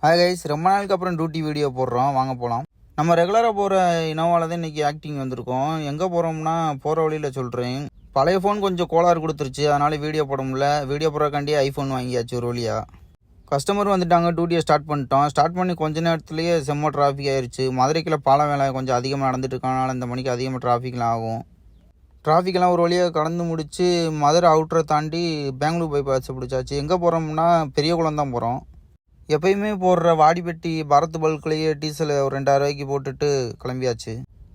Hi guys, ரொம்ப நாளுக்கு அப்புறம் டியூட்டி வீடியோ போடுறோம். வாங்க போகலாம். நம்ம ரெகுலராக போகிற இனோவாவில் தான் இன்றைக்கி ஆக்டிங் வந்திருக்கோம். எங்கே போகிறோம்னா போகிற வழியில் சொல்கிறேன். பழைய ஃபோன் கொஞ்சம் கோளாறு கொடுத்துருச்சு, அதனால் வீடியோ போட முடியல. வீடியோ போடுறக்காண்டியே ஐஃபோன் வாங்கியாச்சு ஒரு வழியாக. கஸ்டமர் வந்துட்டாங்க, டியூட்டியை ஸ்டார்ட் பண்ணிட்டோம். ஸ்டார்ட் பண்ணி கொஞ்ச நேரத்துலேயே செம்ம டிராஃபிக் ஆயிடுச்சு. மதுரைக்குள்ள பாலம் வேலை கொஞ்சம் அதிகமாக நடந்துட்டு இருக்கனால இந்த மணிக்கு அதிகமாக டிராஃபிக்லாம் ஆகும். டிராஃபிக்கெல்லாம் ஒரு வழியாக கடந்து முடித்து மதுரை அவுட்டரை தாண்டி பெங்களூர் பைபாஸ் பிடிச்சாச்சு. எங்கே போகிறோம்னா பெரியகுளம் தான் போகிறோம். எப்பயுமே போடுற வாடிப்பட்டி பாரத் பல்க்லேயே டீசல் ஒரு 2000 ரூபாய்க்கு போட்டுட்டு கிளம்பியாச்சு.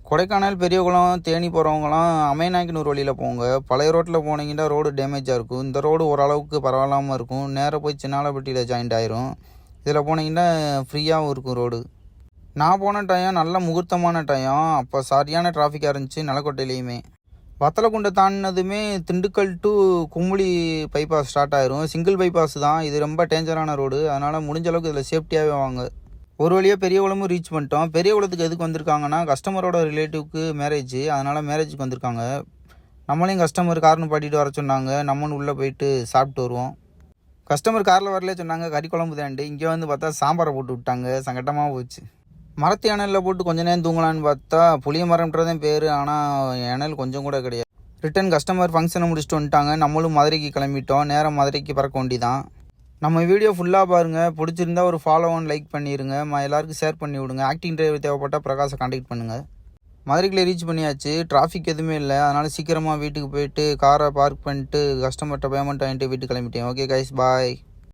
கொடைக்கானல் பெரியகுளம் தேனி போகிறவங்களாம் அமைநாயக்கன் ஒரு வழியில் போங்க. பழைய ரோட்டில் போனீங்கன்னா ரோடு டேமேஜாக இருக்கும். இந்த ரோடு ஓரளவுக்கு பரவாயில்லாமல் இருக்கும். நேராக போய் சின்னாலப்பட்டியில் ஜாயிண்ட் ஆயிரும். இதில் போனீங்கன்னா ஃப்ரீயாகவும் இருக்கும் ரோடு. நான் போன டைம் நல்ல முகூர்த்தமான டைம். அப்போ சரியான டிராஃபிக்காக இருந்துச்சு நிலக்கோட்டையிலையுமே. வத்தலக்குண்டை தாண்டினதுமே Dindigul to Kumily bypass start ஆயிரும். சிங்கிள் பைபாஸ் தான் இது, ரொம்ப டேஞ்சரான ரோடு. அதனால் முடிஞ்ச அளவுக்கு இதில் சேஃப்டியாகவே வாங்க. ஒரு வழியாக பெரியகுளமும் ரீச் பண்ணிட்டோம். பெரியகுளத்துக்கு எதுக்கு வந்திருக்காங்கன்னா கஸ்டமரோட ரிலேட்டிவ்க்கு மேரேஜ், அதனால் மேரேஜுக்கு வந்திருக்காங்க. நம்மளையும் கஸ்டமர் கார்னு பாட்டிட்டு வர சொன்னாங்க. நம்மளும் உள்ளே போயிட்டு சாப்பிட்டு வருவோம். கஸ்டமர் காரில் வரலே சொன்னாங்க, கறி குழம்பு தாண்டு. இங்கே வந்து பார்த்தா சாம்பாரை போட்டு விட்டாங்க. சங்கட்டமாக போச்சு. மரத்து இணலில் போட்டு கொஞ்ச நேரம் தூங்கலான்னு பார்த்தா புளிய மரம்ன்றதான் பேர், ஆனால் இணல் கொஞ்சம் கூட கிடையாது. ரிட்டன் கஸ்டமர் ஃபங்க்ஷனை முடிச்சுட்டு வந்துட்டாங்க. நம்மளும் மதுரைக்கு கிளம்பிட்டோம். நேரம் மதுரைக்கு பறக்க வேண்டிதான். நம்ம வீடியோ ஃபுல்லாக பாருங்கள். பிடிச்சிருந்தா ஒரு ஃபாலோ ஒன் லைக் பண்ணிடுங்க. எல்லாருக்கும் ஷேர் பண்ணி விடுங்க. ஆக்டிங் டிரைவர் தேவைப்பட்டால் பிரகாஷை கான்டாக்ட் பண்ணுங்கள். மதுரைக்குள்ளே ரீச் பண்ணியாச்சு. டிராஃபிக் எதுவுமே இல்லை. அதனால் சீக்கிரமாக வீட்டுக்கு போயிட்டு காரை பார்க் பண்ணிட்டு கஸ்டமர்கிட்ட பேமெண்ட் வாங்கிட்டு வீட்டுக்கு கிளம்பிட்டேன். ஓகே கைஸ், பாய்.